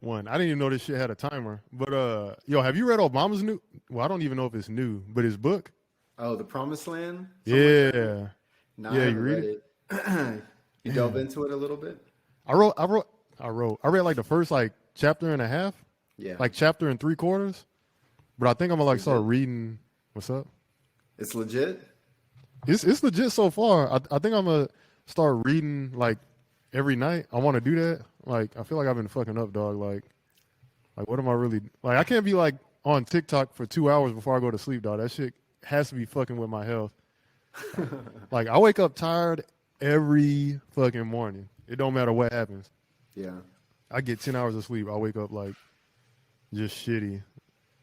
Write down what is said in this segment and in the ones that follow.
One. I didn't even know this shit had a timer. But yo, have you read Obama's new? Well, I don't even know if it's new, but his book. Oh, The Promised Land, something like that. Yeah, No, I yeah. You haven't read read it? it. You delve Man, into it a little bit? I wrote, I wrote, I read like the first like chapter and a half, Yeah, like chapter and three quarters. But I think I'm gonna it's like start legit. reading. What's up? It's legit. It's legit so far. I think I'm gonna start reading like every night. I want to do that. Like I feel like I've been fucking up, dog. Like what am I really like? I can't be like on TikTok for 2 hours before I go to sleep, dog. That shit has to be fucking with my health. Like I wake up tired every fucking morning. It don't matter what happens. Yeah. I get 10 hours of sleep. I wake up like just shitty.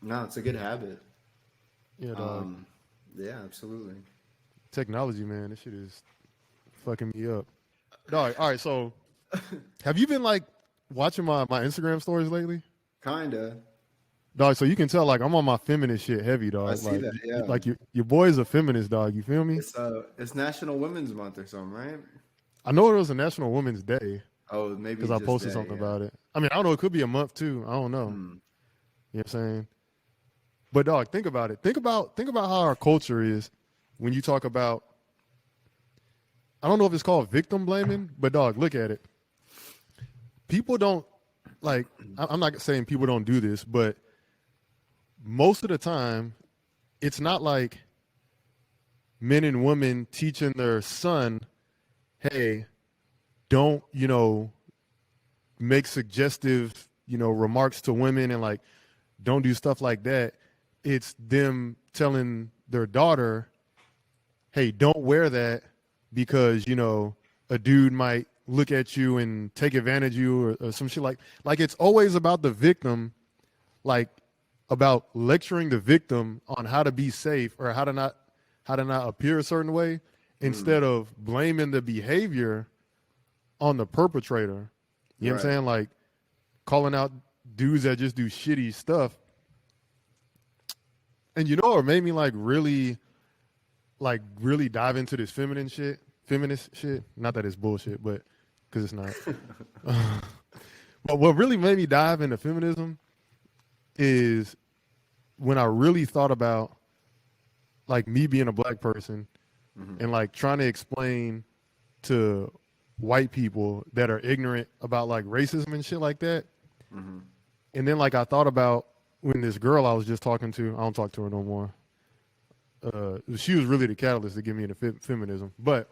No, it's a good habit. Yeah, dog. Um, yeah, absolutely. Technology, man. This shit is fucking me up. Dog. All right. So have you been like watching my Instagram stories lately? Kinda. Dog, so you can tell like I'm on my feminist shit heavy, I dog. see Like that. Yeah. like your boy is a feminist, dog. You feel me? It's National Women's Month or something, right? I know it was a National Women's Day Oh, maybe because I just posted that. something Yeah. about it. I mean, I don't know. It could be a month too. I don't know. Hmm. You know what I'm saying? But dog, think about it. Think about how our culture is when you talk about. I don't know if it's called victim blaming, but dog, look at it. People don't like. I'm not saying people don't do this, but most of the time, it's not like men and women teaching their son, hey, don't, make suggestive, remarks to women and like don't do stuff like that. It's them telling their daughter, hey, don't wear that because, a dude might look at you and take advantage of you or some shit like it's always about the victim, like about lecturing the victim on how to be safe or how to not appear a certain way Hmm. instead of blaming the behavior on the perpetrator. You know what I'm Right. saying? Like calling out dudes that just do shitty stuff. And you know what made me like really dive into this feminist shit. Not that it's bullshit, but because it's not. But what really made me dive into feminism is when I really thought about like me being a black person Hmm. and like trying to explain to white people that are ignorant about like racism and shit like that. Hmm. And then like I thought about when this girl I was just talking to, I don't talk to her no more. She was really the catalyst to get me into feminism. But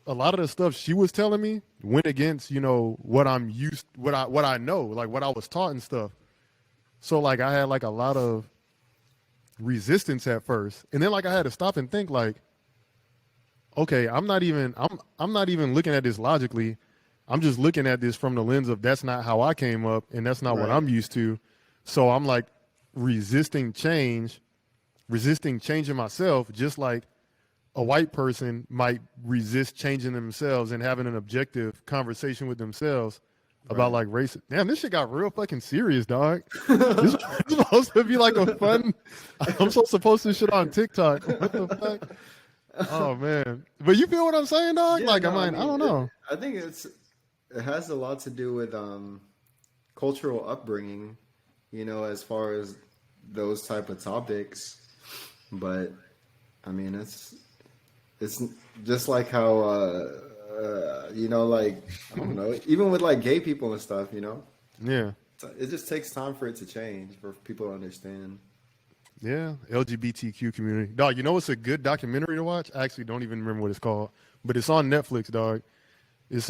a lot of the stuff she was telling me went against, what I'm used, what I know, like what I was taught and stuff. So like I had like a lot of resistance at first, and then like I had to stop and think like, okay, I'm not even looking at this logically. I'm just looking at this from the lens of that's not how I came up and that's not what Right. I'm used to. So I'm like resisting change, resisting changing myself, just like a white person might resist changing themselves and having an objective conversation with themselves about Right. like race. Damn, this shit got real fucking serious, dog. This is supposed to be like a fun. I'm supposed to post this shit on TikTok. What the fuck? Oh man. But you feel what I'm saying, dog? Yeah. Like, No, I I mean, don't know. I think it has a lot to do with cultural upbringing, as far as those type of topics. But I mean, it's just like how like I don't know, even with like gay people and stuff, Yeah. it just takes time for it to change for people to understand. Yeah. LGBTQ community. Dog, you know what's a good documentary to watch? I actually don't even remember what it's called. But it's on Netflix, dog. It's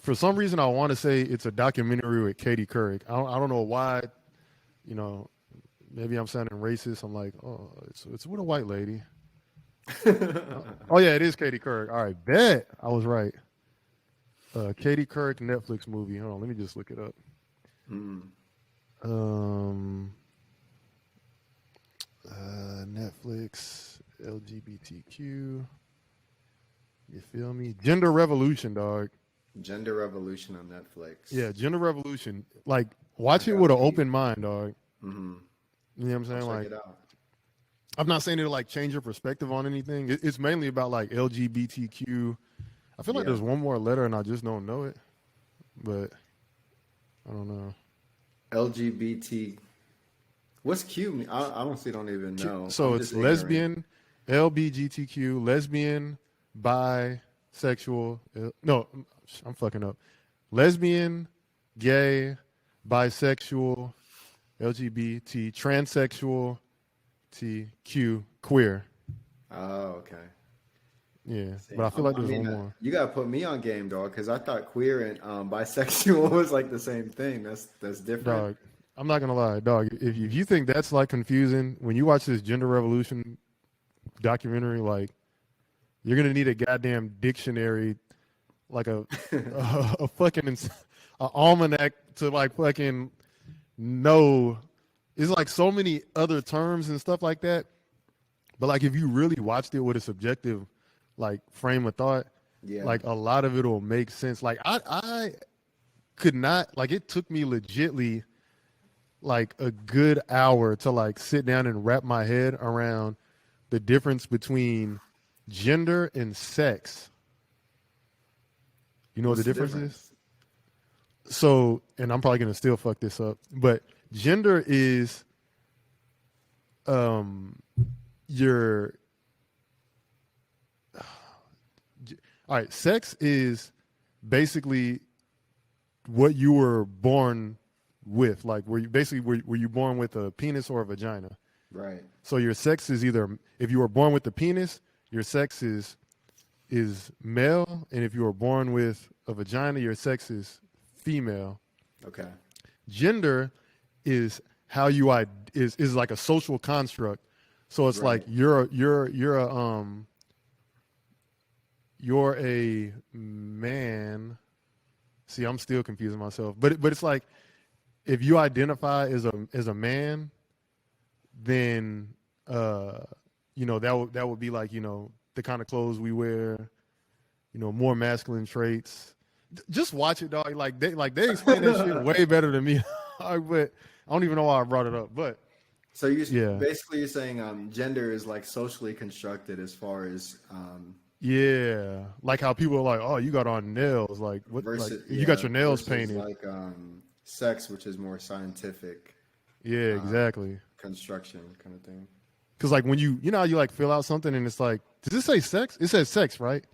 for some reason I want to say it's a documentary with Katie Couric. I don't know why, you know, maybe I'm sounding racist. I'm like, oh, it's with a white lady. Oh yeah, it is Katie Couric. All right, bet I was right. Katie Couric Netflix movie. Hold on, let me just look it up. Mm. Um, Netflix LGBTQ. You feel me? Gender Revolution, dog. Gender Revolution on Netflix. Yeah, Gender Revolution. Like, I watch it with gotta an peep. open mind, dog. Hmm. You know what I'm I'll saying? check Like, it out. I'm not saying it'll like change your perspective on anything. It's mainly about like LGBTQ. I feel like Yeah. there's one more letter and I just don't know it. but I don't know. LGBT. What's Q mean? I honestly don't even know. So I'm it's just ignorant. lesbian, LBGTQ, lesbian, bisexual. No, I'm fucking up. Lesbian, gay, bisexual, LGBT, transsexual, TQ, queer. Oh, okay. Yeah, See, but I feel like I there's mean, one more. you gotta put me on game, dog, because I thought queer and bisexual was like the same thing. That's different. Dog, I'm not gonna lie, dog. If you think that's like confusing, when you watch this gender revolution documentary, like you're gonna need a goddamn dictionary, like a fucking a almanac to like fucking know. It's like so many other terms and stuff like that. But like if you really watched it with a subjective like frame of thought, Yeah. like a lot of it will make sense. Like I could not, like it took me legitly like a good hour to like sit down and wrap my head around the difference between gender and sex. You know what What's the the difference is? difference? So, and I'm probably gonna still fuck this up, but gender is um your all right, sex is basically what you were born with. Like were you basically were you born with a penis or a vagina? Right. So your sex is either, if you were born with the penis, your sex is male, and if you were born with a vagina, your sex is female. Okay. Gender is how you is like a social construct. So it's like Right. you're a man. See, I'm still confusing myself, but it's like if you identify as a man, then you know that would be like, you know, the kind of clothes we wear, you know, more masculine traits. Just watch it, dog. Like they explain that shit way better than me. But I don't even know why I brought it up. But So you yeah, basically you're saying gender is like socially constructed as far as yeah, like how people are like, oh, you got on nails, like what, like versus you got yeah your nails versus painted. like sex, which is more scientific Yeah, uh, exactly. construction kind of thing. Because like when you know how you like fill out something and it's like, does this say sex? It says sex, right?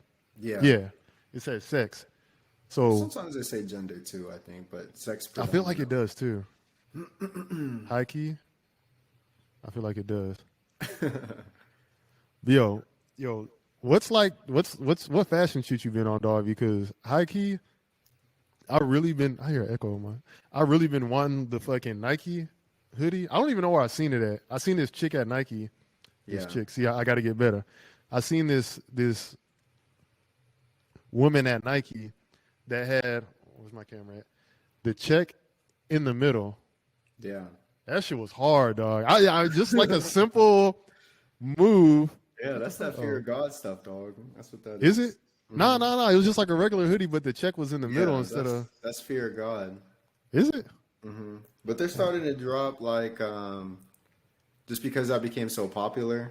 Yeah. Yeah, it says sex. So Sometimes they say gender too, I think, but sex I feel like it predominant. does too. High key, I feel like it does. Yo, what fashion shoot you been on, dog? Because high key, I hear an echo, man. I really been wanting the fucking Nike hoodie. I don't even know where I seen it at. I seen this chick at Nike. This Yeah. chick. See, I got to get better. I seen this woman at Nike that had, where's my camera at? The check in the middle. Yeah. That shit was hard, dog. I just like a simple move. Yeah, What the that's fuck? that fear Oh, of God stuff, dog. That's what that is it? is. No, Hmm. no, no. It was just like a regular hoodie, but the check was in the middle Yeah, instead of. that's fear of God. Is it? But they're starting to drop like just because that became so popular,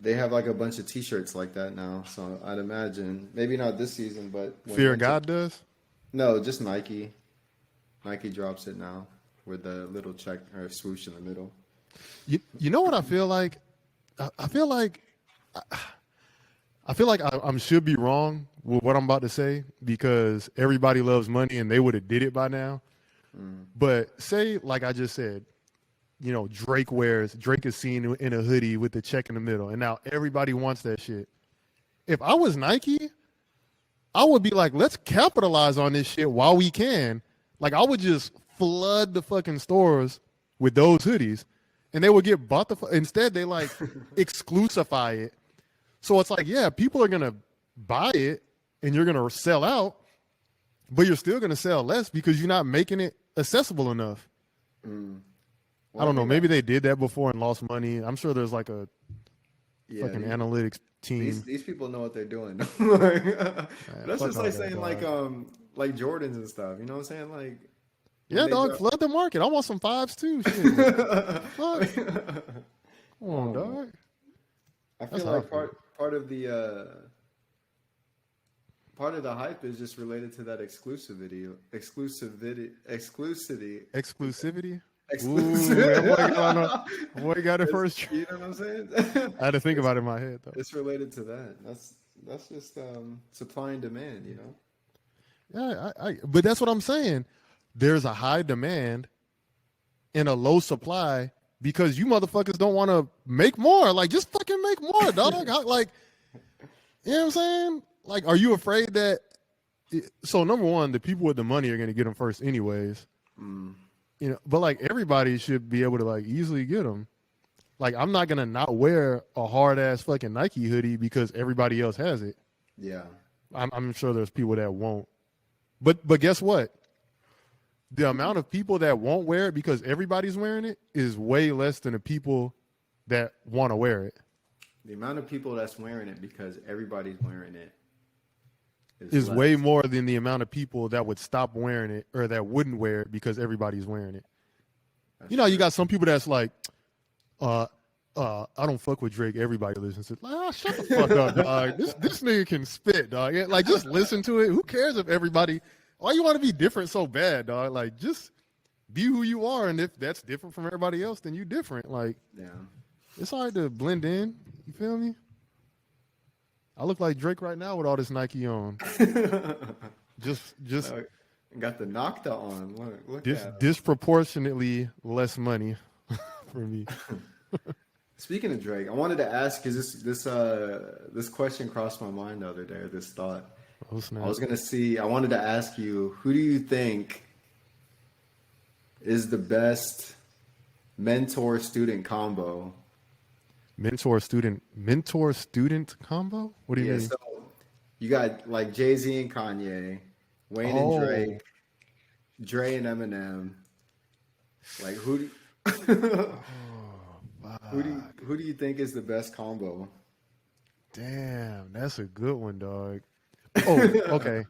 they have like a bunch of T-shirts like that now. So I'd imagine maybe not this season, but when Fear of winter. God does. No, just Nike. Nike drops it now with the little check or swoosh in the middle. You know what I feel like? I feel like I feel like I'm should be wrong with what I'm about to say because everybody loves money and they would have did it by now. But say, like I just said, you know, Drake is seen in a hoodie with the check in the middle, and now everybody wants that shit. If I was Nike, I would be like, let's capitalize on this shit while we can. Like I would just flood the fucking stores with those hoodies, and they would get bought instead they like exclusify it. So it's like, yeah, people are gonna buy it and you're gonna sell out, but you're still gonna sell less because you're not making it accessible enough. I Well, I don't know. think Maybe they did that before and lost money. I'm sure there's like a yeah, fucking analytics these team. these people know what they're doing. That's Fuck just all like that, saying dog. like Jordans and stuff. You know what I'm saying? Like when Yeah, they dog, drop. flood the market. I want some fives too. Shit. Fuck. Come on, Um, dog. I That's feel how I like feel. part of the part of the hype is just related to that exclusivity. Exclusivity. Ooh, Exclusive. that boy got it first. You know what I'm saying? I had to think about it in my head though. It's related to that. That's just supply and demand, you know. Yeah, but that's what I'm saying. There's a high demand and a low supply because you motherfuckers don't want to make more. Like, just fucking make more, dog. Like, you know what I'm saying? Like, are you afraid that? So number one, the people with the money are going to get them first, anyways. You know, but like everybody should be able to like easily get them. Like, I'm not gonna not wear a hard ass fucking Nike hoodie because everybody else has it. Yeah. I'm sure there's people that won't. But guess what? The amount of people that won't wear it because everybody's wearing it is way less than the people that want to wear it. The amount of people that's wearing it because everybody's wearing it is way more than the amount of people that would stop wearing it or that wouldn't wear it because everybody's wearing it. That's you got some people that's like, I don't fuck with Drake. Everybody listens to it. Like, shut the fuck up, dog. This nigga can spit, dog. Like, just listen to it. Who cares if everybody? Why you want to be different so bad, dog? Like, just be who you are, and if that's different from everybody else, then you different. Like, yeah, it's hard to blend in. You feel me? I look like Drake right now with all this Nike on. just got the Nocta on. Look at disproportionately less money for me. Speaking of Drake, I wanted to ask because this question crossed my mind the other day. This thought. Oh, snap. I wanted to ask you, who do you think is the best mentor-student combo? Mentor-student combo? What do you mean? So you got like Jay-Z and Kanye, Wayne and Drake, Dre and Eminem. Like who do you think is the best combo? Damn, that's a good one, dog. Oh, okay.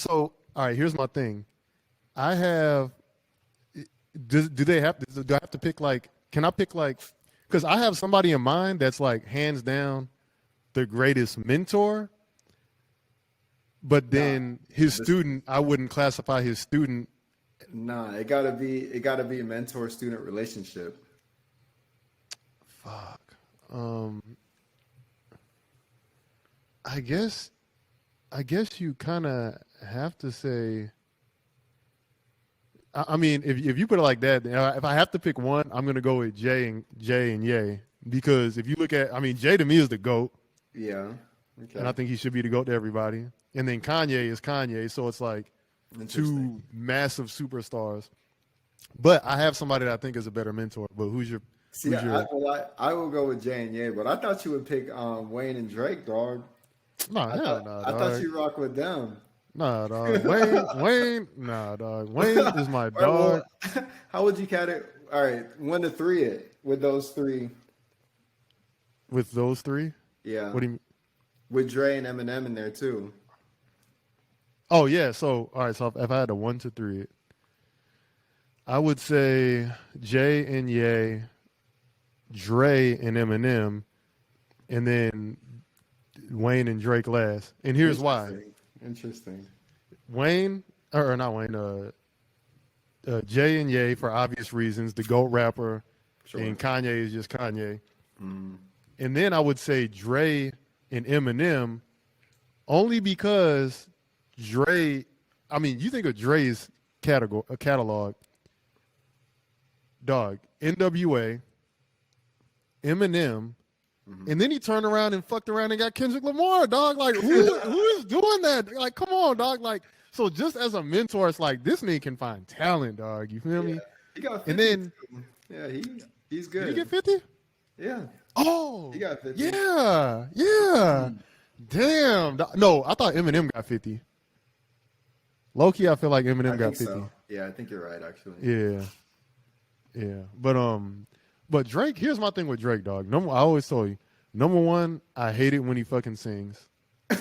All right, here's my thing. I have do I have to pick like, can I pick like, because I have somebody in mind that's like hands down the greatest mentor, but then his student, I wouldn't classify his student. Nah, it gotta be a mentor-student relationship. Fuck. I guess you kind of have to say. I mean, if you put it like that, if I have to pick one, I'm gonna go with Jay and Ye, because if you look at, I mean, Jay to me is the GOAT. Yeah. Okay. And I think he should be the GOAT to everybody. And then Kanye is Kanye, so it's like two massive superstars. But I have somebody that I think is a better mentor. But who's your? I will go with Jay and Ye, but I thought you would pick Wayne and Drake, dog. I thought you rock with them. Nah, dog. Wayne, nah, dog. Wayne is my dog. Well, how would you categorize? All right, 1 to 3 it with those three. With those three? Yeah. What do you mean? With Dre and Eminem in there too. Oh yeah. So all right. So if I had a 1 to 3 it, I would say Jay and Ye, Dre and Eminem, and then Wayne and Drake last. And here's why. Interesting. Wayne, or not Wayne, Jay and Ye for obvious reasons, the GOAT rapper, sure. And Kanye is just Kanye. And then I would say Dre and Eminem, only because Dre, I mean, you think of Dre's catalog, dog, NWA, Eminem, and then he turned around and fucked around and got Kendrick Lamar, dog. Like, who is doing that? Like, come on, dog. Like, so just as a mentor, it's like, this nigga can find talent, dog. You feel me? He got 50 and then, too. Yeah, he's good. Did he get 50? Yeah. Oh. He got 50. Yeah. Damn. No, I thought Eminem got 50. Low-key, I feel like Eminem got 50. So. Yeah, I think you're right, actually. Yeah. But Drake, here's my thing with Drake, dog. I always told you, number one, I hate it when he fucking sings.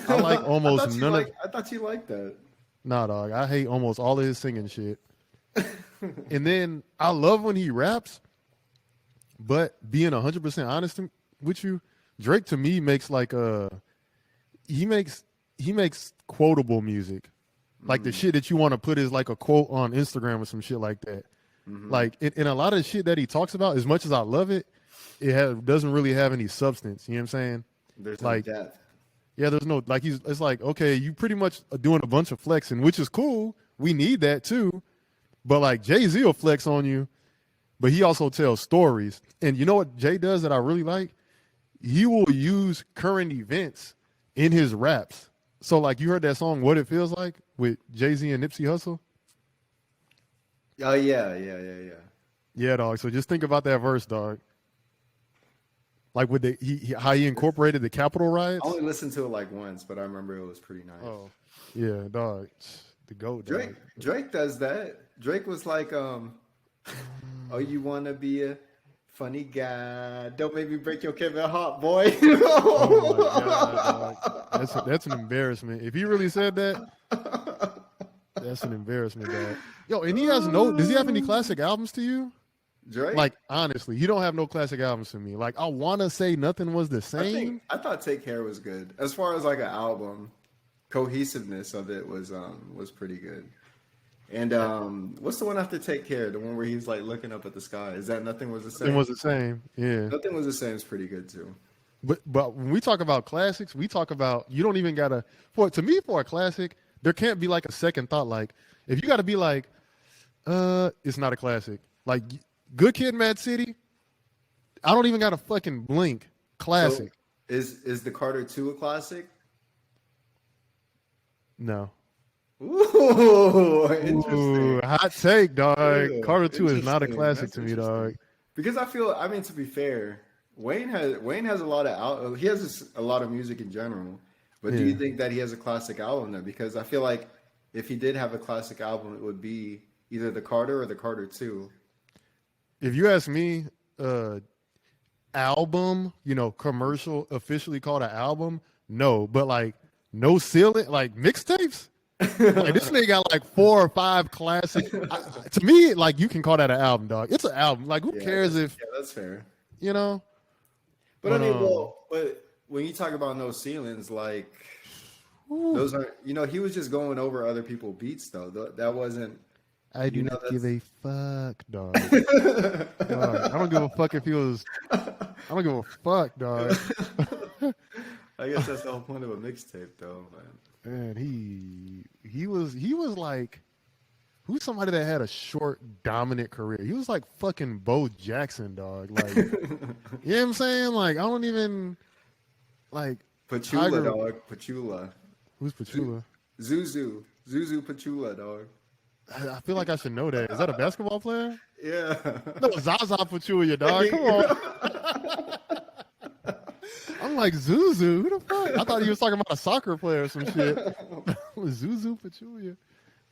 I like almost none of. I thought you liked that. Nah, dog. I hate almost all of his singing shit. And then I love when he raps. But being 100% honest with you, Drake to me makes like he makes he makes quotable music, like the shit that you want to put as like a quote on Instagram or some shit like that. Like in a lot of the shit that he talks about, as much as I love it, doesn't really have any substance. You know what I'm saying? There's Like, no depth. yeah, there's no like it's like, okay, you pretty much are doing a bunch of flexing, which is cool. We need that too. But like Jay-Z will flex on you, but he also tells stories. And you know what Jay does that I really like? He will use current events in his raps. So like you heard that song What It Feels Like with Jay-Z and Nipsey Hussle? Oh yeah. Yeah, dog. So just think about that verse, dog. Like with how he incorporated the Capitol riots. I only listened to it like once, but I remember it was pretty nice. Oh, yeah, dog. The GOAT, dog. Drake does that. Drake was like, oh, you wanna be a funny guy? Don't make me break your Kevin Hart, boy. Oh my God, dog. That's an embarrassment. If he really said that, that's an embarrassment, dog. Yo, and does he have any classic albums to you? Drake? Like, honestly, he don't have no classic albums to me. Like, I want to say Nothing Was the Same. I thought Take Care was good. As far as like an album, cohesiveness of it was pretty good. And what's the one after Take Care? The one where he's like looking up at the sky. Is that Nothing Was the Same? Nothing Was the Same. Yeah. Nothing Was the Same is pretty good too. But when we talk about classics, we talk about, you don't even gotta, for a classic, there can't be like a second thought. Like, if you gotta be like, it's not a classic. Like, Good Kid, Mad City, I don't even gotta fucking blink. Classic. So is the Carter 2 a classic? No. Ooh, interesting. Ooh, hot take, dog. Yeah, Carter 2 is not a interesting. classic That's to me, dog. Because I mean, to be fair, Wayne has a lot of he has a lot of music in general. But do you think that he has a classic album though? Because I feel like if he did have a classic album, it would be either the Carter or the Carter 2. If you ask me, album, commercial, officially called an album, no. But like no ceiling, like mixtapes. Like this nigga got like 4 or 5 classic. To me, like you can call that an album, dog. It's an album. Like who cares if? Yeah, that's fair. But I mean, but when you talk about no ceilings, like those are, he was just going over other people's beats though. That wasn't. I do not give a fuck, dog. Dog. I don't give a fuck if he was. I don't give a fuck, dog. I guess that's the whole point of a mixtape, though, man. Man, he was like, who's somebody that had a short, dominant career? He was like fucking Bo Jackson, dog. Like, you know what I'm saying? Like, I don't even like Pachula, dog. Pachula. Who's Pachula? Zuzu Pachula, dog. I feel like I should know that. Is that a basketball player? Yeah. No, Zaza Pachulia, dog. Come on. I'm like, Zuzu? Who the fuck? I thought he was talking about a soccer player or some shit. Zuzu Pachulia.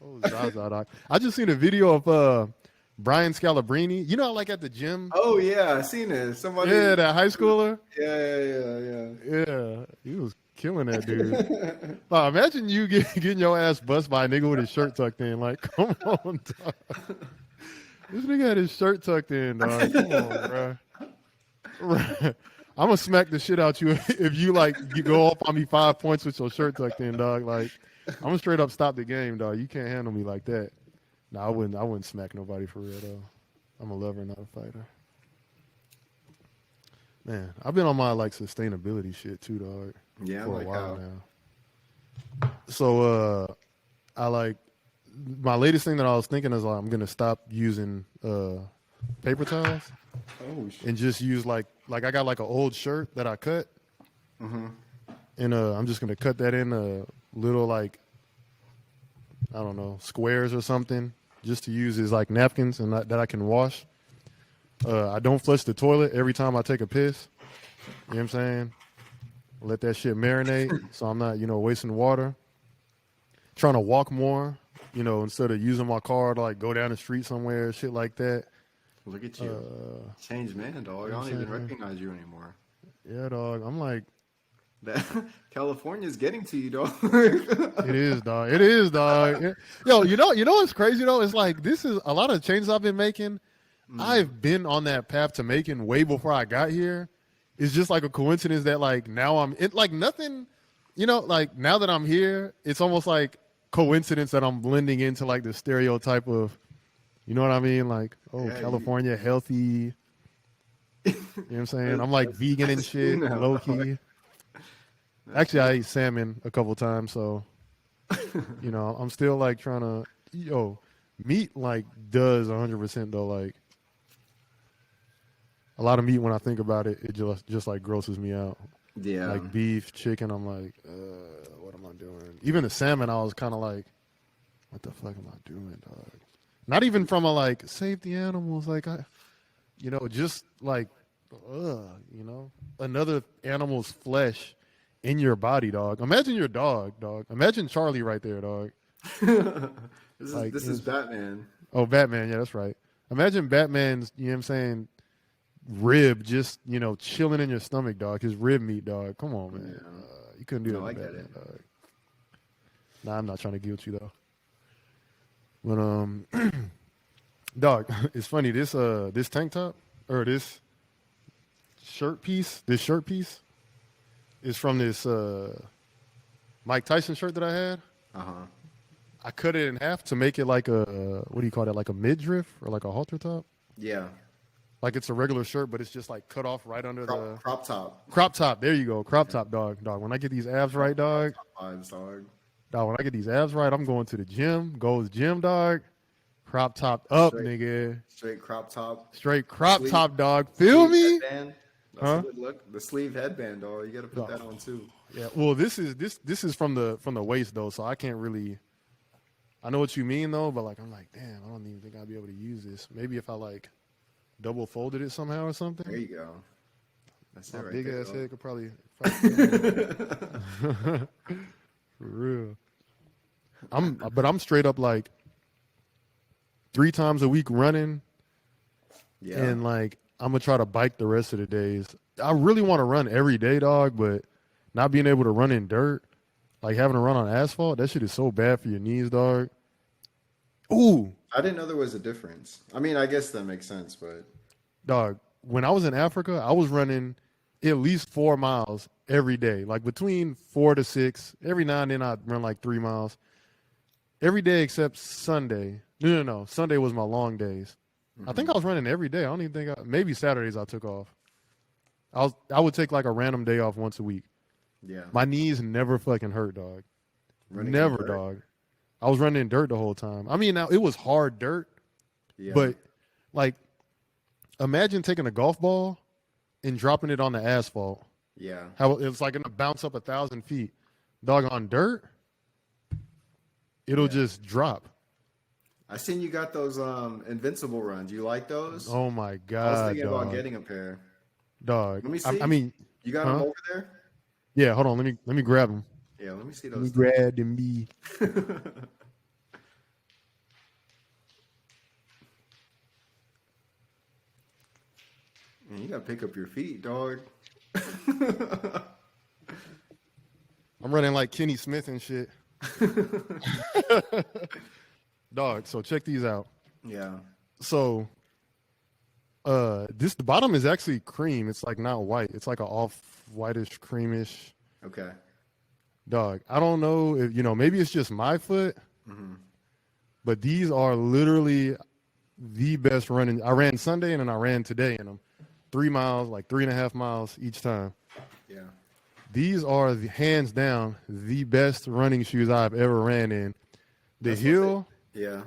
Oh, Zaza, dog. I just seen a video of Brian Scalabrine. You know, like at the gym? Oh, yeah. I seen it. Somebody. Yeah, that high schooler. Yeah. Yeah, he was killing that dude. Imagine you getting your ass bust by a nigga with his shirt tucked in. Like, come on, dog. This nigga had his shirt tucked in, dog. Come on, bro. I'm gonna smack the shit out you if you go up on me 5 points with your shirt tucked in, dog. Like, I'm gonna straight up stop the game, dog. You can't handle me like that. No, I wouldn't smack nobody for real though. I'm a lover, not a fighter. Man, I've been on my sustainability shit too, dog. Yeah, for a while now. So my latest thing that I was thinking is I'm gonna stop using paper towels and just use like I got like an old shirt that I cut, and I'm just gonna cut that in little I don't know, squares or something, just to use as like napkins and that I can wash. I don't flush the toilet every time I take a piss. You know what I'm saying? Let that shit marinate so I'm not, wasting water. Trying to walk more, instead of using my car to go down the street somewhere, shit like that. Look at you. Changed man, dog. I don't even recognize you anymore. Yeah, dog. I'm like, California's getting to you, dog. It is, dog. It is, dog. Yo, you know what's crazy though? It's like this is a lot of changes I've been making. I've been on that path to making way before I got here. It's just like a coincidence that now I'm nothing. you know, like now that I'm here, it's almost like coincidence that I'm blending into like the stereotype of, you know what I mean? Like, oh, Yeah, California, healthy. You know what I'm saying? I'm like vegan and that's you shit, now, low dog. key. That's Actually, you. I ate salmon a couple times, so you know, I'm still like trying to, yo, meat like does 100% though. Like a lot of meat when I think about it, it just like grosses me out. Yeah. Like beef, chicken, I'm like, what am I doing? Even the salmon, I was kind of like, what the fuck am I doing, dog? Not even from a like save the animals, like I, you know, just like, you know, another animal's flesh in your body, dog. Imagine your dog. Imagine Charlie right there, dog. this is Like, this is Batman. oh, Batman, yeah, that's right. Imagine Batman's, you know what I'm saying, rib just, you know, chilling in your stomach, dog. His rib meat, dog. Come on, man. Yeah. You couldn't do that No, to I get it. Batman, dog. Nah, I'm not trying to guilt you though. But dog, it's funny. This tank top or this shirt piece is from this Mike Tyson shirt that I had. Uh-huh. I cut it in half to make it like a what do you call that? Like a midriff or like a halter top. Yeah. Like it's a regular shirt, but it's just like cut off right under the Crop top. crop top. There you go, crop top, dog. Dog. When I get these abs right, Crop dog. top vibes, dog. Dog. When I get these abs right, I'm going to the gym. Goes gym, dog. Crop top up, Straight nigga. straight crop top. Straight crop Sleeve top, dog. Feel sleeve me? headband. That's Huh? a good look. The sleeve headband, dog. You gotta put Dog. that on too. Yeah. Well, this is from the waist though, so I can't really. I know what you mean though, but like I'm like, damn, I don't even think I'll be able to use this. Maybe if I like double folded it somehow or There something. you go. That's it My right big there, ass dog. head could probably for real. I'm straight up like 3 times a week running, Yeah. and like I'm gonna try to bike the rest of the days. I really want to run every day, dog, but not being able to run in dirt, like having to run on asphalt, that shit is so bad for your knees, dog. Ooh, I didn't know there was a difference. I mean, I guess that makes sense, but dog. When I was in Africa, I was running at least 4 miles every day, like between 4 to 6. Every now and then I'd run like 3 miles every day except Sunday. No. Sunday was my long days. I think I was running every day. I don't even think maybe Saturdays I took off. I would take like a random day off once a week. yeah. My knees never fucking hurt, dog. Running in Never, dirt. dog. I was running in dirt the whole time. I mean, now it was hard dirt, Yeah. but like, imagine taking a golf ball and dropping it on the asphalt. yeah. How it's like gonna bounce up 1,000 feet. Dog on dirt, it'll Yeah. just drop. I seen you got those invincible runs. You like those? Oh my I was god, thinking about dog. getting a pair. Dog. Let me see. I mean, You got huh? them over there? Yeah. Hold on. Let me grab them. Yeah, let me see Let me those. grab them. Be. Man, you gotta pick up your feet, dog. I'm running like Kenny Smith and shit. Dog. So check these out. Yeah. So the bottom is actually cream. It's like not white. It's like a off whitish creamish. Okay. Dog. I don't know if maybe it's just my foot, but these are literally the best running. I ran Sunday and then I ran today in them. 3 miles, like 3.5 miles each time. Yeah. These are hands down the best running shoes I've ever ran in. The That's what heel, Yeah.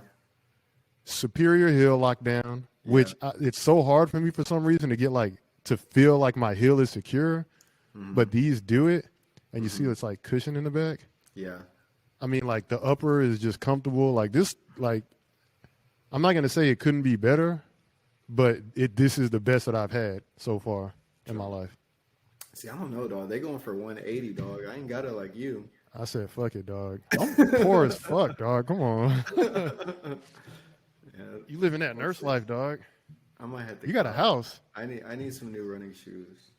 superior heel lockdown, which it's so hard for me for some reason to get like to feel like my heel is secure, but these do it, and you see it's like cushion in the back. Yeah. I mean, like the upper is just comfortable. Like this, like I'm not gonna say it couldn't be better, but this is the best that I've had so far in my life. See, I don't know, dog. They going for 180, dog. I ain't got it like you. I said, "Fuck it, dog. I'm poor as fuck, dog. Come on, Yeah. you living that nurse life, dog. I might have to. You got a house, I need some new running shoes.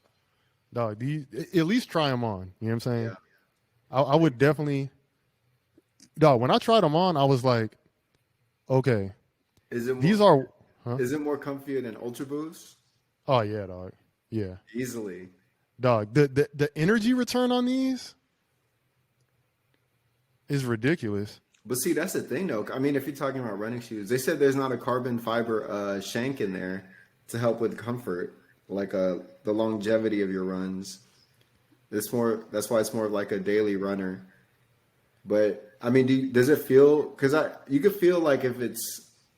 dog. At least try them on. You know what I'm saying? Yeah. I would definitely, dog. When I tried them on, I was like, okay, Is it more, these are, huh? is it more comfier than Ultra Boost? Oh yeah, dog. Yeah, Easily. dog. The energy return on these, is ridiculous. But see, that's the thing, though. I mean, if you're talking about running shoes, they said there's not a carbon fiber shank in there to help with comfort, like the longevity of your runs. It's more. That's why it's more of like a daily runner. But I mean, does it feel? Because you could feel like if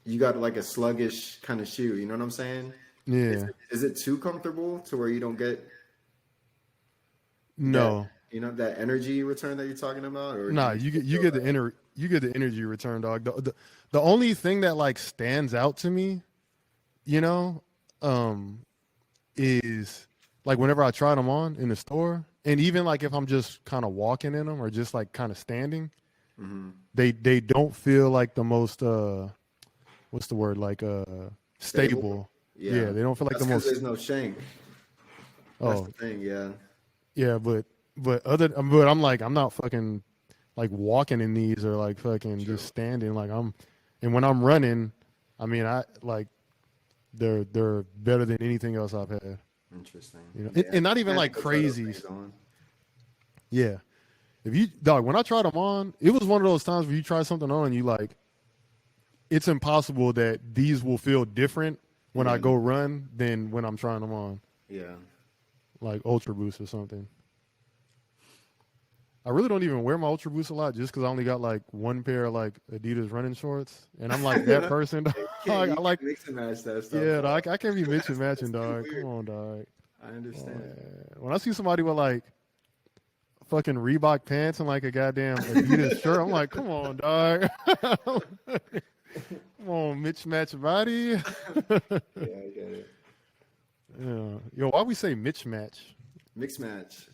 you got like a sluggish kind of shoe. You know what I'm saying? Yeah. Is it too comfortable to where you don't get that? No. You know that energy return that you're talking about, or do Nah, you you still get you feel get the that? energy return, dog. The only thing that like stands out to me, you know, is like whenever I try them on in the store, and even like if I'm just kind of walking in them or just like kind of standing, Hmm. they don't feel like the most what's the word, like Stable? stable. Yeah, Yeah, they don't feel like that's the because most. there's no shank. That's Oh the thing. Yeah. yeah, but I'm like I'm not fucking like walking in these or like fucking just True. standing like I'm, and when I'm running, I mean I like they're better than anything else I've had. Interesting. You know, Yeah. and not even I have to like go try those crazies. things on. Yeah, if you dog when I tried them on, it was one of those times where you try something on and you like it's impossible that these will feel different when I Yeah. go run than when I'm trying them on, Yeah. like Ultra Boost or something. I really don't even wear my Ultra Boost a lot just because I only got like one pair of like Adidas running shorts, and I'm like that person. Dog. You can't, I you like, can't mix and match that stuff, yeah, dog. dog, I can't be mixing That's matching, too dog. Come weird. on, dog. I Come on, understand. man. When I see somebody with like fucking Reebok pants and like a goddamn Adidas shirt, I'm like, come on, dog. Come on, Mitch match body. Yeah, I get it. Yeah. Yo, why we say Mitch match? Mix match.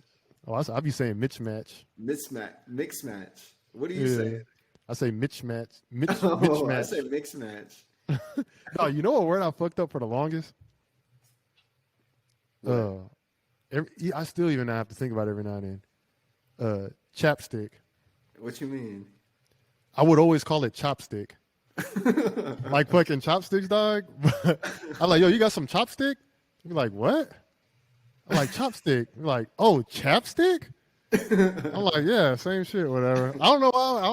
Oh, I be saying Mitch match. Mismatch. Mix match. What are you Yeah. saying? I say Mitch match. Mitch Oh, I match. say mix match. No, you know what word I fucked up for the longest? What? Uh, I still even have to think about it every now and then. Chapstick. What you mean? I would always call it chopstick. Like fucking chopsticks, dog. I'm like, yo, you got some chopstick? You're like, what? I'm like, chopstick. You're like, oh, chapstick? I'm like, yeah, same shit, whatever. I don't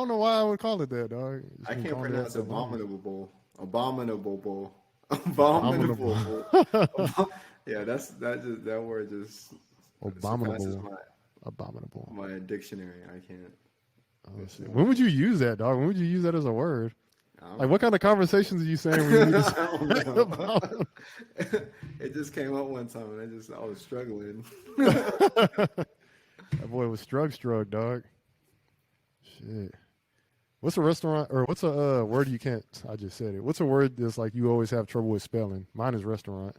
know why I would call it that, dog. Just I been can't calling it that pronounce for the longest. abominable. Abominable bull. Abominable. Abominable. Yeah, that word just surpasses Abominable. Abominable. my dictionary. I can't. Oh, There's shit. no When way. would you use that, dog? When would you use that as a word? I don't Like, what know. kind of conversations are you saying when you need to I don't say know. abominable? It just came up one time, and I was struggling. That boy was strug, dog. Shit. What's a restaurant or what's a word you can't? I just said it. What's a word that's like you always have trouble with spelling? Mine is restaurant.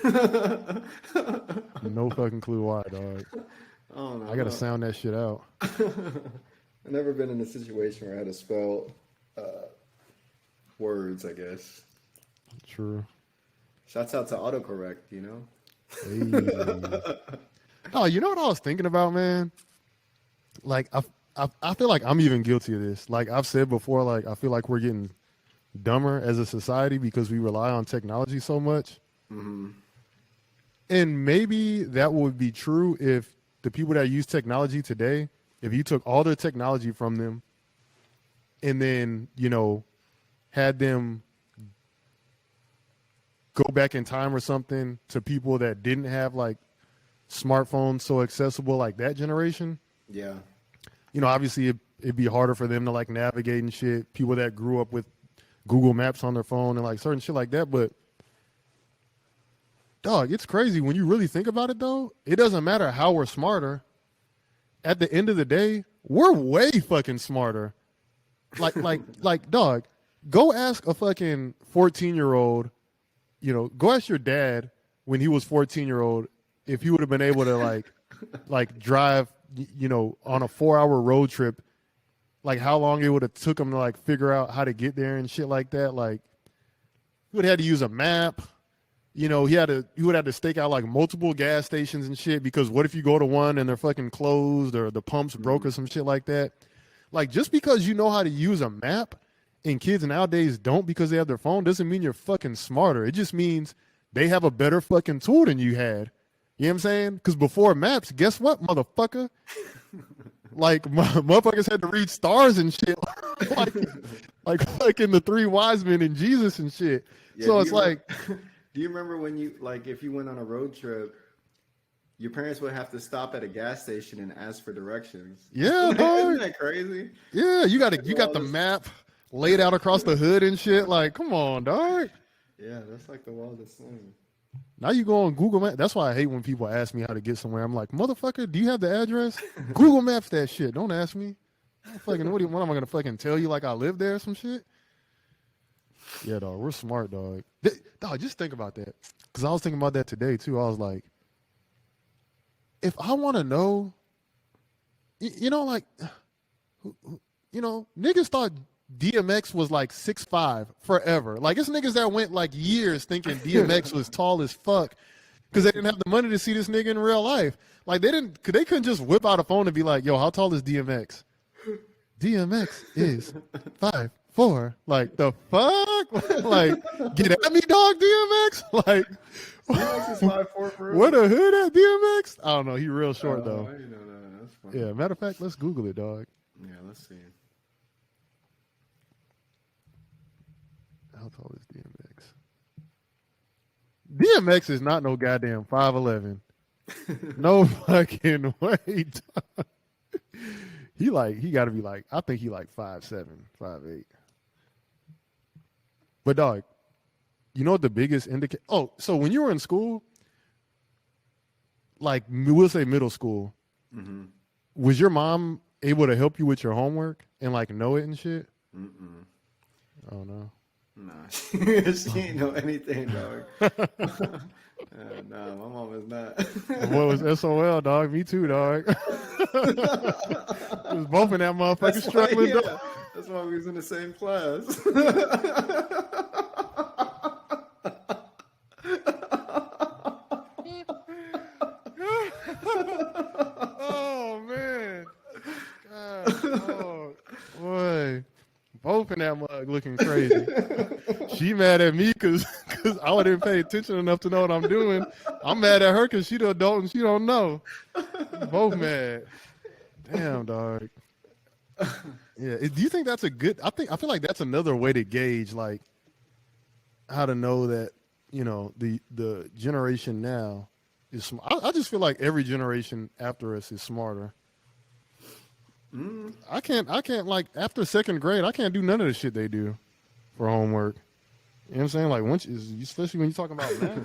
I No fucking clue why, dog. don't know. I gotta sound that shit out. I've never been in a situation where I had to spell words, I guess. True. Shouts out to autocorrect, you know? Hey. Oh, you know what I was thinking about, man? Like I feel like I'm even guilty of this. Like I've said before, like I feel like we're getting dumber as a society because we rely on technology so much. Hmm. And maybe that would be true if the people that use technology today, if you took all their technology from them and then, you know, had them go back in time or something to people that didn't have like smartphones so accessible like that generation, Yeah. you know, obviously it'd be harder for them to like navigate and shit. People that grew up with Google Maps on their phone and like certain shit like that. But dog, it's crazy when you really think about it though. It doesn't matter how we're smarter. At the end of the day, we're way fucking smarter. Like dog, go ask a fucking 14-year-old, you know, go ask your dad when he was 14-year-old if he would have been able to like drive, you know, on a 4-hour road trip, like how long it would have took him to like figure out how to get there and shit like that. Like he would have had to use a map. You know, he would have to stake out like multiple gas stations and shit because what if you go to one and they're fucking closed or the pumps broke or some shit like that? Like just because you know how to use a map and kids nowadays don't because they have their phone doesn't mean you're fucking smarter. It just means they have a better fucking tool than you had. You know what I'm saying? Because before maps, guess what, motherfucker? Like motherfuckers had to read stars and shit, like like in the three wise men and Jesus and shit. Yeah, So it's like, do you remember when you like if you went on a road trip, your parents would have to stop at a gas station and ask for directions? yeah, Isn't dog. that crazy? Yeah, you got All the this, map laid out across the hood and shit. Like, come on, dog. yeah, that's like the wildest thing. Now you go on Google Maps. That's why I hate when people ask me how to get somewhere. I'm like, motherfucker, do you have the address? Google Maps that shit. Don't ask me. Fucking, what am I gonna fucking tell you like I live there or some shit? Yeah, dog, we're smart, dog. Dog, just think about that. Cause I was thinking about that today too. I was like, if I want to know, you know, like, niggas thought DMX was like 6'5" forever. Like, it's niggas that went like years thinking DMX was tall as fuck because they didn't have the money to see this nigga in real life. Like, they couldn't just whip out a phone and be like, yo, how tall is DMX? DMX is 5'4". Like, the fuck? Like, get at me, dog, DMX? Like, DMX is 5'4" for real? what a hood at DMX? I don't know. He real short, though. I didn't know that. That's funny. Yeah, matter of fact, let's Google it, dog. Yeah, let's see. How tall is DMX? DMX is not no goddamn 5'11". No fucking way. Dog. He got to be like, I think he like 5'7", 5'8". But dog, you know what the biggest indicator? Oh, so when you were in school, like we'll say middle school, was your mom able to help you with your homework and like know it and shit? Oh no. Nah, she ain't know anything, dog. Nah, my mom is not. What was SOL, dog? Me too, dog. Was both in that motherfucker struggling, yeah, dog. that's why we was in the same class. Oh man, God, oh, boy, both in that mug looking crazy. She mad at me because I didn't pay attention enough to know what I'm doing. I'm mad at her because she the adult and she don't know. Both mad. Damn, dog. Yeah. Do you think that's a good? I feel like that's another way to gauge like how to know that the generation now is. I just feel like every generation after us is smarter. I can't like after second grade. I can't do none of the shit they do for homework. You know what I'm saying? Like especially when you're talking about math.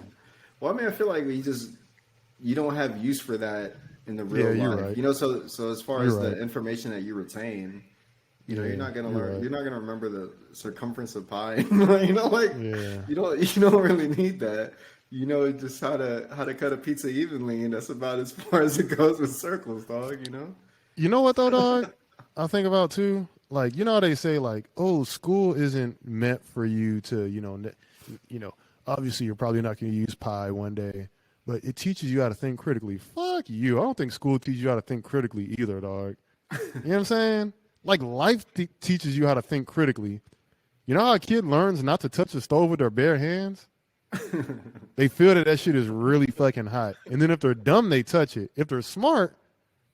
Well, I mean, I feel like you don't have use for that in the real Yeah, you're life. right. So as far as You're right. the information that you retain, Yeah, you're not gonna learn. right. You're not gonna remember the circumference of pi. Yeah. you don't really need that. You know just how to cut a pizza evenly, and that's about as far as it goes with circles, dog. You know what though, dog? I think about too. Like, you know how they say like, oh, school isn't meant for you to, obviously you're probably not going to use pi one day, but it teaches you how to think critically. Fuck you. I don't think school teaches you how to think critically either, dog. You know what I'm saying? Like life teaches you how to think critically. You know how a kid learns not to touch the stove with their bare hands? They feel that shit is really fucking hot. And then if they're dumb, they touch it. If they're smart,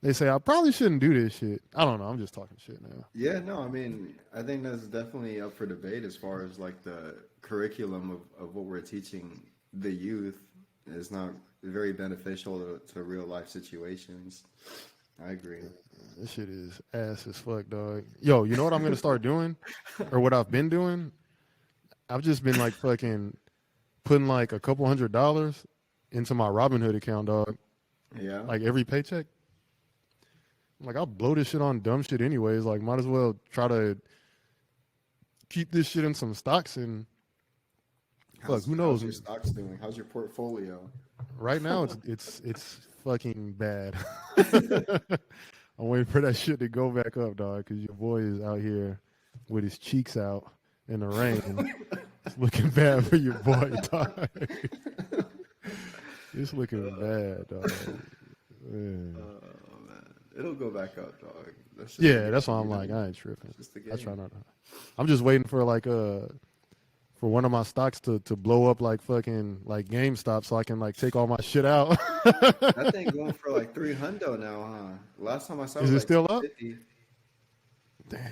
they say, I probably shouldn't do this shit. I don't know. I'm just talking shit now. Yeah, no, I mean, I think that's definitely up for debate as far as like the curriculum of what we're teaching the youth is not very beneficial to real life situations. I agree. This shit is ass as fuck, dog. Yo, you know what I'm going to start doing? Or what I've been doing? I've just been like fucking putting like a couple $100 into my Robinhood account, dog. Yeah. Like every paycheck. Like, I'll blow this shit on dumb shit anyways. Like, might as well try to keep this shit in some stocks and fuck, who knows? How's your stocks doing? How's your portfolio? Right now, it's fucking bad. I'm waiting for that shit to go back up, dog, because your boy is out here with his cheeks out in the rain. It's looking bad for your boy, dog. It's looking bad, dog. Man. It'll go back up, dog. That's why I'm like, I ain't tripping. Just the game. I try not to. I'm just waiting for like for one of my stocks to blow up like fucking like GameStop so I can like take all my shit out. That thing going for like 300 now, huh? Last time I saw it Is was it like still up? 250. Damn,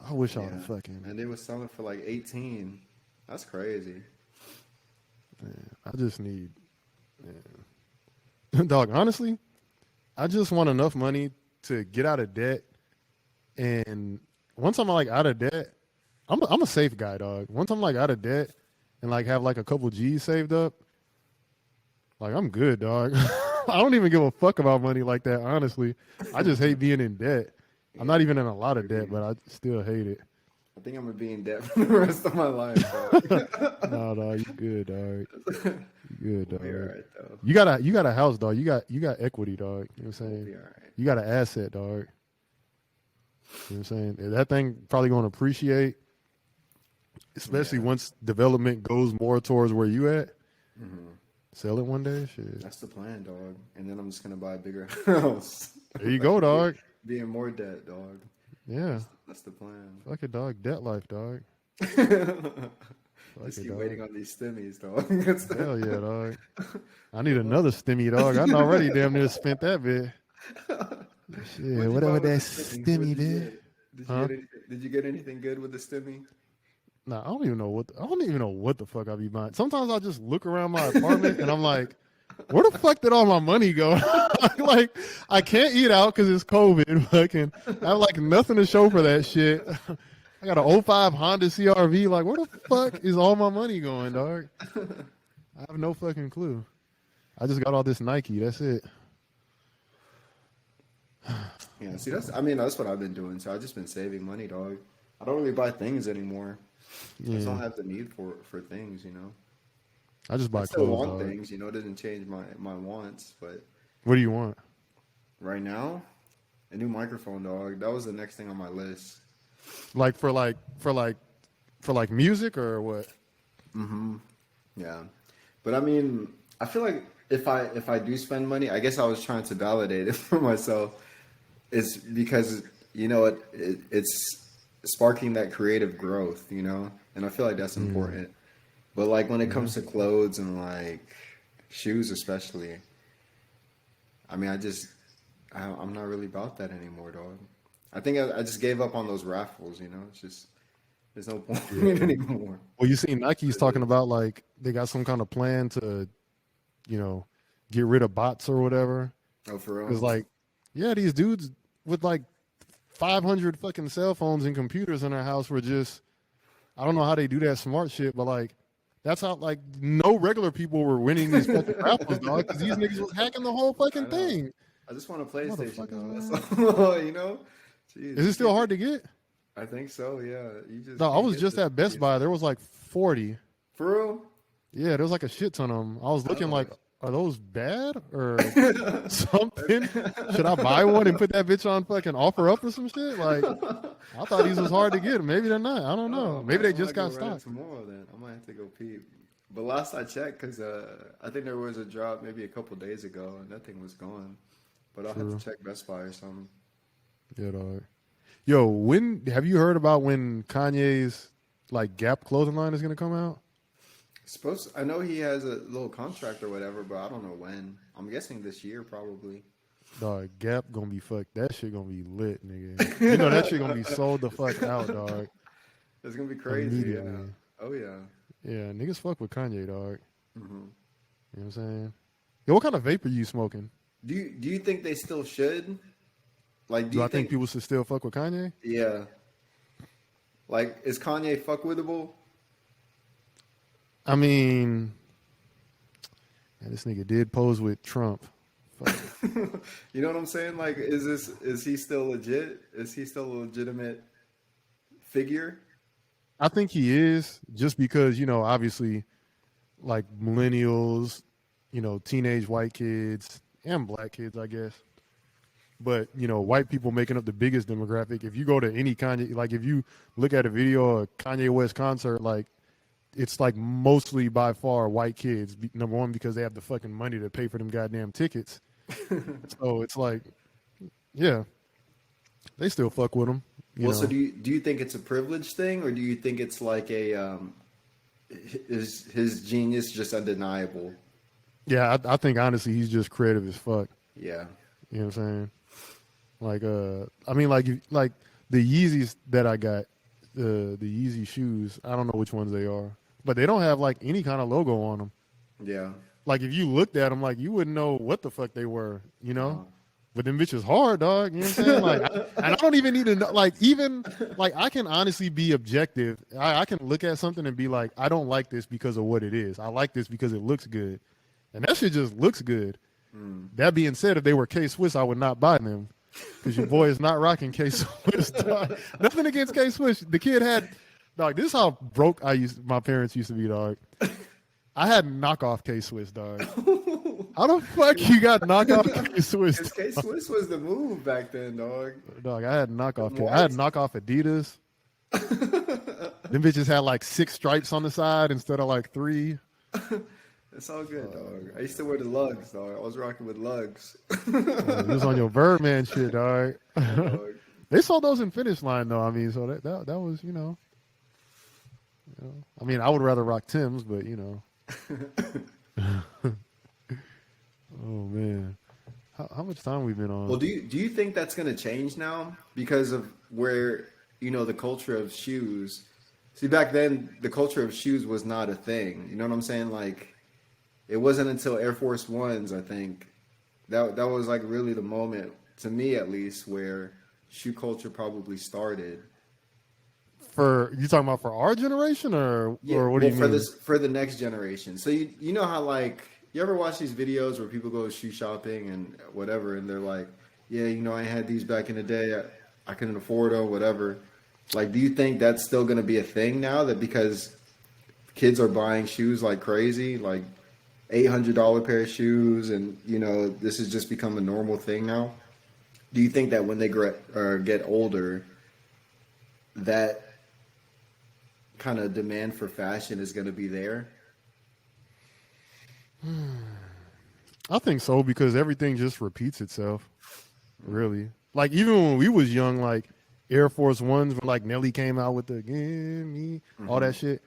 I wish I would have Yeah. fucking. And they was selling for like 18. That's crazy. I just need, dog. Honestly, I just want enough money to get out of debt, and once I'm like out of debt, I'm a safe guy, dog. Once I'm like out of debt and like have like a couple G's saved up, like I'm good, dog. I don't even give a fuck about money like that, honestly. I just hate being in debt. I'm not Yeah, even in a lot I of debt, agree. but I still hate it. I think I'm gonna be in debt for the rest of my life, dog. No, dog, you good, dog. You good, We'll be dog. alright though. You got a house, dog. You got equity, dog. You know what I'm We'll saying? be alright. You got an asset, dog. You know what I'm saying? That thing probably gonna appreciate, especially Yeah. once development goes more towards where you at. Hmm. Sell it one day, shit. That's the plan, dog. And then I'm just gonna buy a bigger house. There you go, dog. Be in more debt, dog. Yeah. That's the plan. Fuck it, dog. Debt life, dog. Fuck Just it, keep dog. waiting on these stimmies, dog. That's Hell the- yeah, dog. I need another stimmy, dog. I already damn near spent that bit. Shit, What'd you buy whatever with that the stimmies? What'd stimmy you bit. get? Huh? Did you get anything good with the stimmy? Nah, I don't even know what the fuck I be buying. Sometimes I just look around my apartment and I'm like, where the fuck did all my money go? Like, I can't eat out because it's COVID. Fucking, I have like nothing to show for that shit. I got an '05 Honda CRV. Like, where the fuck is all my money going, dog? I have no fucking clue. I just got all this Nike. That's it. Yeah, see, that's what I've been doing. So I've just been saving money, dog. I don't really buy things anymore. I just don't Yeah, have the need for things, you know. I just I buy still clothes, want dog. things, you know. It doesn't change my wants, but What do you want? right now, a new microphone, dog. That was the next thing on my list. Like for like music or what? Yeah, but I mean, I feel like if I do spend money, I guess I was trying to validate it for myself. It's because it's sparking that creative growth, you know, and I feel like that's Mm, important. But like when it yeah. comes to clothes and like shoes, especially, I mean, I'm not really about that anymore, dog. I think I just gave up on those raffles, you know. It's just there's no point Yeah. anymore. Well, you see, Nike's It talking is. about like they got some kind of plan to, you know, get rid of bots or whatever. Oh, for real? Because like, yeah, these dudes with like 500 fucking cell phones and computers in their house were just, I don't know how they do that smart shit, but like, that's how like no regular people were winning these fucking raffles, dog. Because these niggas was hacking the whole I fucking know. thing. I just want a PlayStation Motherfuckers, though. man. That's all, you know. Jeez, Is it you still can't hard get. to get? I think so. Yeah, you just No, I can't was get just this at Best Buy. There was PS5. like 40. For real? Yeah, there was like a shit ton of them. I was looking Oh. like, are those bad or something? Should I buy one and put that bitch on fucking offer up or some shit? Like, I thought these was hard to get. Maybe they're not. I don't Oh, know. Maybe they I just might go got run it stocked. tomorrow then. I might have to go peep. But last I checked, because I think there was a drop maybe a couple days ago, and that thing was gone. But I'll have to True. check Best Buy or something. Yeah, dog. Yo, when have you heard about when Kanye's like Gap clothing line is gonna come out? I know he has a little contract or whatever, but I don't know when. I'm guessing this year probably. Dog, Gap gonna be fucked. That shit gonna be lit, nigga. You know that shit gonna be sold the fuck out, dog. It's gonna be crazy, yeah. Immediately. Oh yeah. Yeah, niggas fuck with Kanye, dog. Hmm. You know what I'm saying? Yo, what kind of vape are you smoking? Do you think they still should? Like, do Do you I think think? people should still fuck with Kanye? Yeah. Like, is Kanye fuckwithable? I mean, man, this nigga did pose with Trump. Fuck. You know what I'm saying? Like, is he still legit? Is he still a legitimate figure? I think he is just because, you know, obviously like millennials, you know, teenage white kids and black kids, I guess. But, you know, white people making up the biggest demographic. If you go to any Kanye, like if you look at a video of a Kanye West concert, like it's like mostly by far white kids. Number one, because they have the fucking money to pay for them goddamn tickets. So it's like, yeah, they still fuck with him, you Well, so know. do you think it's a privilege thing, or do you think it's like his genius just undeniable. Yeah, I think honestly he's just creative as fuck. Yeah. You know what I'm saying? Like I mean like the Yeezys that I got, the Yeezy shoes. I don't know which ones they are, but they don't have like any kind of logo on them. Yeah. Like if you looked at them, like you wouldn't know what the fuck they were. You know? Uh, But them bitches hard, dog. You know what I'm saying? Like, and I don't even need to know. Like, even like I can honestly be objective. I can look at something and be like, I don't like this because of what it is. I like this because it looks good, and that shit just looks good. That being said, if they were K Swiss, I would not buy them because your boy is not rocking K Swiss. Dog. Nothing against K Swiss. The kid had, dog. This is how broke my parents used to be, dog. I had knockoff K Swiss, dog. How the fuck you got knockoff K Swiss? Because K Swiss was the move back then, dog. Dog, I had knockoff. I had knockoff Adidas. Them bitches had like 6 stripes on the side instead of like 3. It's all good, dog. I used to wear the lugs, dog. I was rocking with lugs. It was on your Birdman shit, dog. Dog. They sold those in Finish Line though. I mean, so that was, I mean, I would rather rock Tim's, but Oh man, how much time we been on? Well, do you think that's going to change now because of where the culture of shoes? See, back then the culture of shoes was not a thing. You know what I'm saying? Like, it wasn't until Air Force Ones, I think, that was like really the moment, to me at least, where shoe culture probably started. For you talking about for our generation or what do you mean? For the next generation. So you know how like you ever watch these videos where people go shoe shopping and whatever, and they're like, yeah, I had these back in the day. I couldn't afford them, whatever. Like, do you think that's still going to be a thing now? That because kids are buying shoes like crazy, like $800 pair of shoes, and this has just become a normal thing now. Do you think that when they get older, that kind of demand for fashion is going to be there? I think so because everything just repeats itself. Really, like even when we was young, like Air Force Ones, when like Nelly came out with the "Give Me," all that shit.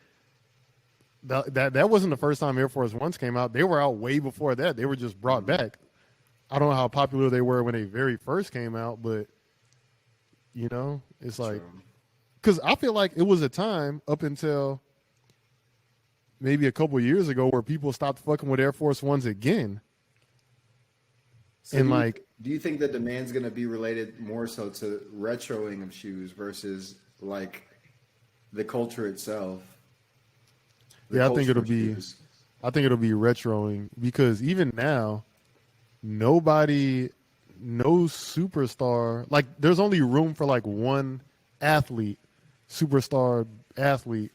That wasn't the first time Air Force Ones came out. They were out way before that. They were just brought back. I don't know how popular they were when they very first came out, but it's like, because I feel like it was a time up until maybe a couple years ago where people stopped fucking with Air Force Ones again. So and do you think the demand's going to be related more so to retroing of shoes versus like the culture itself? I think it'll be retroing because even now, no superstar, like there's only room for like one superstar athlete,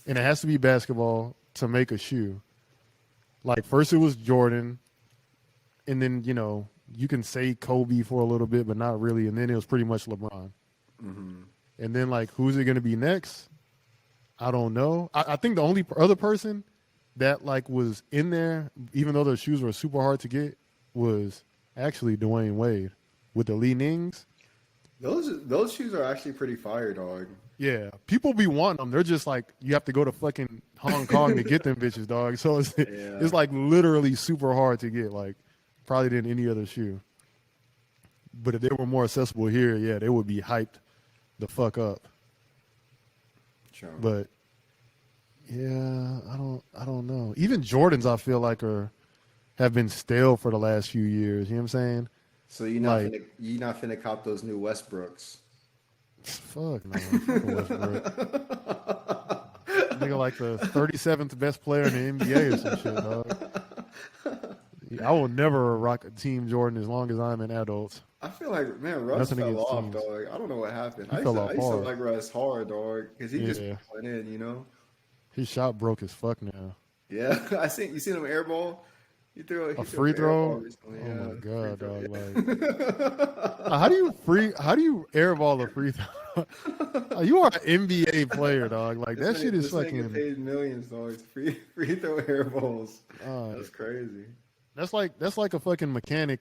and it has to be basketball to make a shoe. Like first it was Jordan, and then you can say Kobe for a little bit, but not really, and then it was pretty much LeBron. Mm-hmm. And then like who's it going to be next? I don't know. I think the only other person that like was in there, even though their shoes were super hard to get, was actually Dwayne Wade with the Li Nings. Those shoes are actually pretty fire, dog. Yeah, people be wanting them. They're just like you have to go to fucking Hong Kong to get them bitches, dog. So it's like literally super hard to get, like probably than any other shoe. But if they were more accessible here, yeah, they would be hyped the fuck up. Sure. But yeah, I don't know. Even Jordans, I feel like have been stale for the last few years. You know what I'm saying? So you're not finna cop those new Westbrooks. Fuck no. Westbrook. Nigga like the 37th best player in the NBA or some shit, dog. I will never rock a Team Jordan as long as I'm an adult. I feel like, man, Russ fell off, dog. I don't know what happened. I used to like Russ hard, dog, because he just went in, His shot broke as fuck now. Yeah, you seen him airball? He threw a free throw. Oh my god, dog! Like, how do you airball a free throw? You are an NBA player, dog. Like that shit is fucking paid millions, dog. Free throw airballs. That's crazy. That's like a fucking mechanic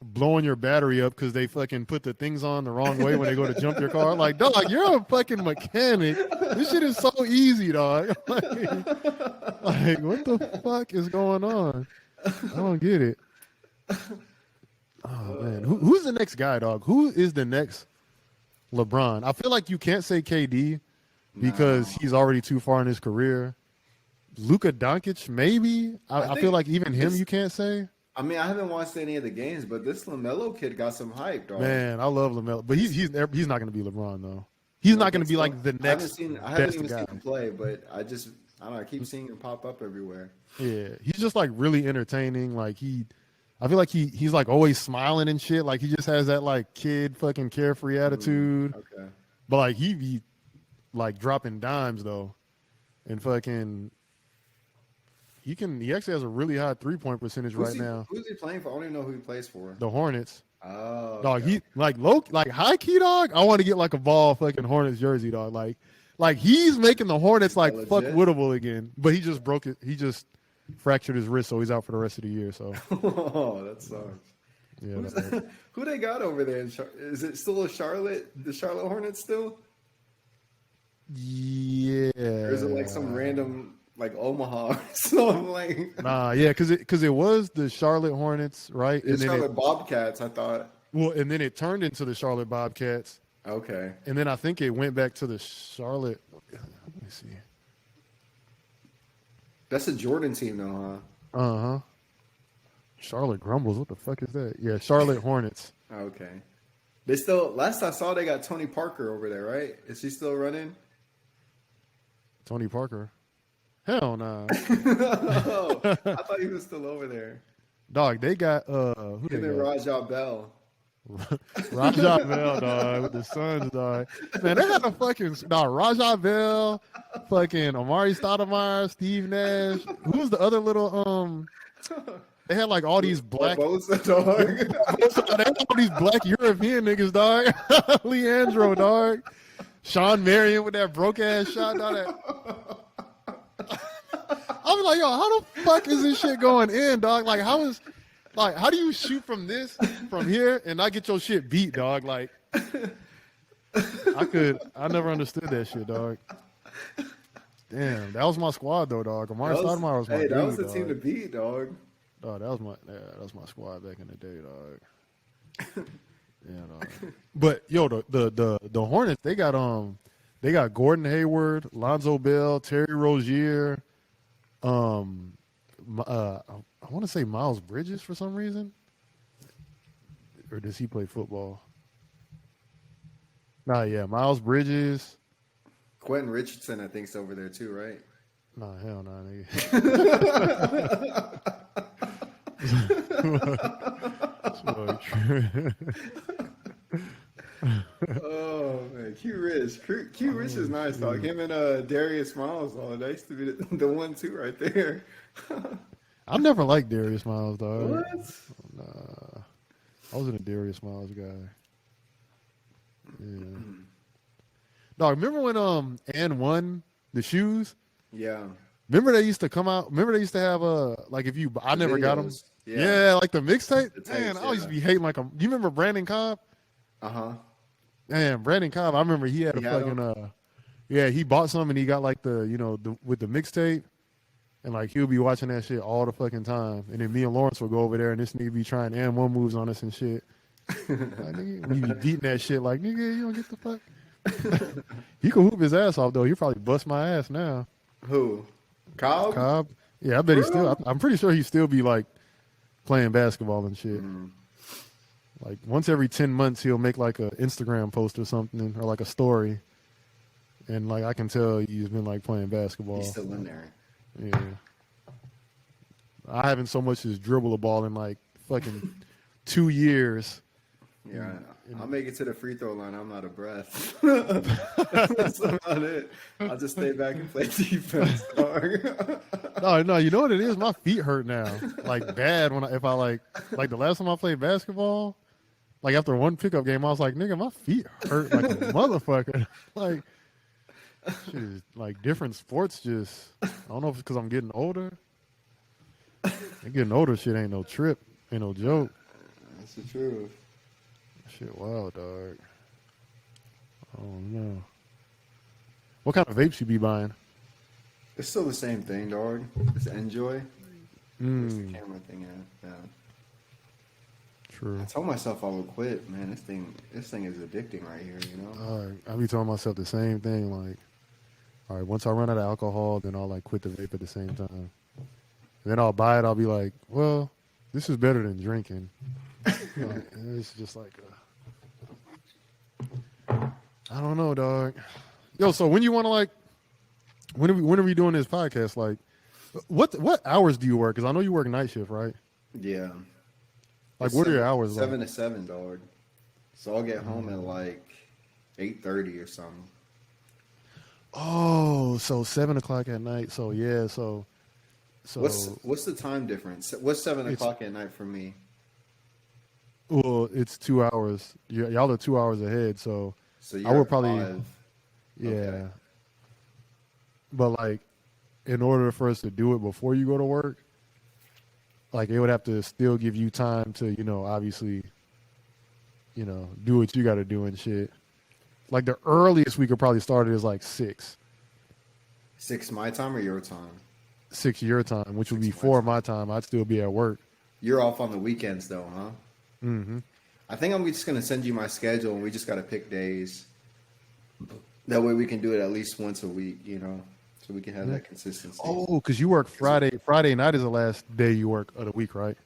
blowing your battery up because they fucking put the things on the wrong way when they go to jump your car. Like, dog, you're a fucking mechanic. This shit is so easy, dog. Like, what the fuck is going on? I don't get it. Oh man, who's the next guy, dog? Who is the next LeBron? I feel like you can't say KD because he's already too far in his career. Luka Doncic, maybe. I feel like even him you can't say. I mean, I haven't watched any of the games, but this LaMelo kid got some hype, dog. Man, I love LaMelo, but he's not going to be LeBron though. He's not going to be like the next. I haven't even guy. seen him play, but I don't know. I keep seeing him pop up everywhere. Yeah, he's just like really entertaining. Like I feel like he's like always smiling and shit. Like he just has that like kid fucking carefree attitude. Okay. But like he be like dropping dimes though, and fucking. He actually has a really high 3-point percentage right now. Who's he playing for? I don't even know who he plays for. The Hornets. Oh, dog. okay. He like high key, dog. I want to get like a ball fucking Hornets jersey, dog. Like he's making the Hornets like fuck winnable again, but he just broke it. He just fractured his wrist, so he's out for the rest of the year. So. Oh, that sucks. Yeah. Who they got over there? Is it still the Charlotte Hornets still? Yeah. Or is it like some random? Like Omaha or something like. Nah, yeah, because it was the Charlotte Hornets, right? The Charlotte Bobcats, I thought. Well, and then it turned into the Charlotte Bobcats. Okay. And then I think it went back to the Charlotte. Let me see. That's a Jordan team, though, huh? Uh huh. Charlotte Grumbles. What the fuck is that? Yeah, Charlotte Hornets. Okay. They still. Last I saw, they got Tony Parker over there, right? Is he still running? Tony Parker. Hell no. Oh, I thought he was still over there. Dog, they got who they got? Rajah Bell. Rajah Bell, dog, with the Suns, dog. Man, they had a fucking Rajah Bell, fucking Amari Stoudemire, Steve Nash. Who's the other little They had like all these black Bosa, dog. They had all these black European niggas, dog. Leandro, dog. Sean Marion with that broke ass shot, dog. I was like, yo, how the fuck is this shit going in, dog? Like, how do you shoot from here and not get your shit beat, dog? Like, I never understood that shit, dog. Damn, that was my squad though, dog. Amari Stoudemire was my dude, that was the dog. team to beat, dog. Dog, that was my squad back in the day, dog. Yeah, dog. But yo, the Hornets, they got Gordon Hayward, Lonzo Bell, Terry Rozier. I want to say Miles Bridges for some reason, or does he play football? Nah, yeah, Miles Bridges. Quentin Richardson, I think, is over there too, right? Nah, hell nah, nigga. Oh man, Q Rich is nice, dog. Him and Darius Miles, dog. They used to be the 1-2 right there. I never liked Darius Miles, dog. What? Nah, I wasn't a Darius Miles guy. Yeah. Dog, remember when Ann won the shoes? Yeah. Remember they used to come out. Remember they used to have like if you I never got them. Yeah, like the mixtape. Man, I always be hating like do you remember Brandon Cobb? Uh-huh. Man, Brandon Cobb, I remember he had a fucking he bought some and he got like with the mixtape, and like he'll be watching that shit all the fucking time. And then me and Lawrence will go over there and this nigga be trying and one moves on us and shit. Like, nigga, we be beating that shit like, nigga, you don't get the fuck. He could hoop his ass off though. He probably bust my ass now. Who? Cobb? Yeah, I bet he still. I'm pretty sure he still be like playing basketball and shit. Mm. Like once every 10 months, he'll make like a Instagram post or something, or like a story, and like I can tell he's been like playing basketball. He's still in there. Yeah, I haven't so much as dribble a ball in like fucking 2 years. Yeah, I'll make it to the free throw line. I'm out of breath. That's about it. I'll just stay back and play defense, dog. No, you know what it is? My feet hurt now, like bad. If I like the last time I played basketball, like after one pickup game, I was like, nigga, my feet hurt like a motherfucker. Like, shit is, like different sports. Just I don't know if it's because I'm getting older. And getting older, shit ain't no trip, ain't no joke. That's the truth. Shit, wow, dog. Oh no. What kind of vapes you be buying? It's still the same thing, dog. It's Enjoy. It's the camera thing, yeah. True. I told myself I would quit, man. This thing is addicting right here, you know? I be telling myself the same thing, like, all right, once I run out of alcohol, then I'll like quit the vape at the same time. And then I'll buy it, I'll be like, well, this is better than drinking. Like, it's just like, I don't know, dog. Yo, so when you want to like, when are we doing this podcast? Like, what hours do you work? Because I know you work night shift, right? Yeah. Like, It's what are your hours? 7 like? to 7, dog. So I'll get home at like 8:30 or something. Oh, so 7 o'clock at night. So yeah, so What's the time difference? What's 7 it's o'clock at night for me? well, it's 2 hours. Y'all are 2 hours ahead. So So I you're would at probably 5. yeah, Okay. but like in order for us to do it before you go to work, like it would have to still give you time to obviously do what you got to do and shit. Like the earliest we could probably start it is like 6. 6 my time or your time? 6 your time, which would 6 be my 4 time. my time. I'd still be at work. You're off on the weekends though, huh? Mm-hmm. I think I'm just gonna send you my schedule and we just gotta pick days. That way we can do it at least once a week, you know, so we can have that consistency. Oh, because you work Friday. Friday night is the last day you work of the week, right?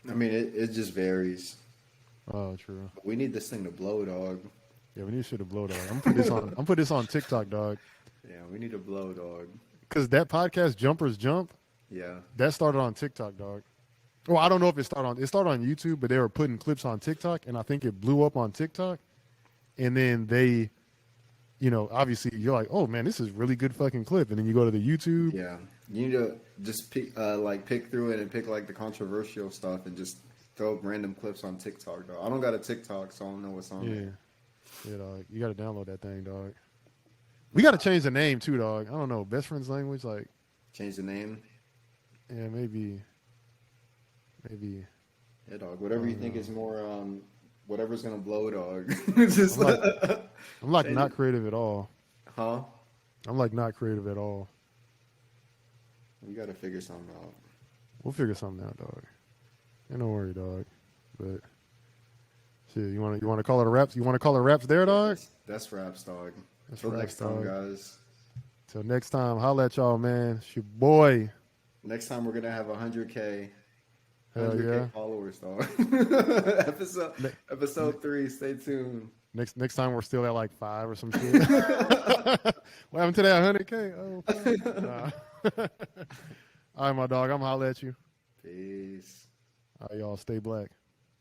I mean, it just varies. Oh, true. We need this thing to blow, dog. Yeah, we need shit to blow, dog. I'm put this on. I'm put this on TikTok, dog. Yeah, we need to blow, dog. Because that podcast, Jumpers Jump, Yeah. that started on TikTok, dog. Well, I don't know if it started on YouTube, but they were putting clips on TikTok, and I think it blew up on TikTok. And then they, obviously you're like, oh man, this is really good fucking clip. And then you go to the YouTube. Yeah. You need to just pick through it and pick like the controversial stuff and just throw up random clips on TikTok, dog. I don't got a TikTok, so I don't know what's on there. Yeah, dog. You got to download that thing, dog. We got to change the name too, dog. I don't know. Best friends language, like. Change the name. Yeah, maybe. Yeah, dog. Whatever you think is more, whatever's gonna blow, dog. Just I'm like not creative at all. Huh? I'm like not creative at all. We gotta figure something out. We'll figure something out, dog. Ain't no worry, dog. But shit, you want to call it a wraps? You want to call it wraps there, dog? That's wraps, dog. That's Till wraps, next time, dog. guys. Till next time, holla at y'all, man. It's your boy. Next time we're gonna have 100K. Hell 100K yeah. followers, dog. episode 3. Stay tuned. Next time we're still at like 5 or some shit. What happened to that 100K? Oh, nah. All right, my dog. I'm holla at you. Peace. All right, y'all. Stay black.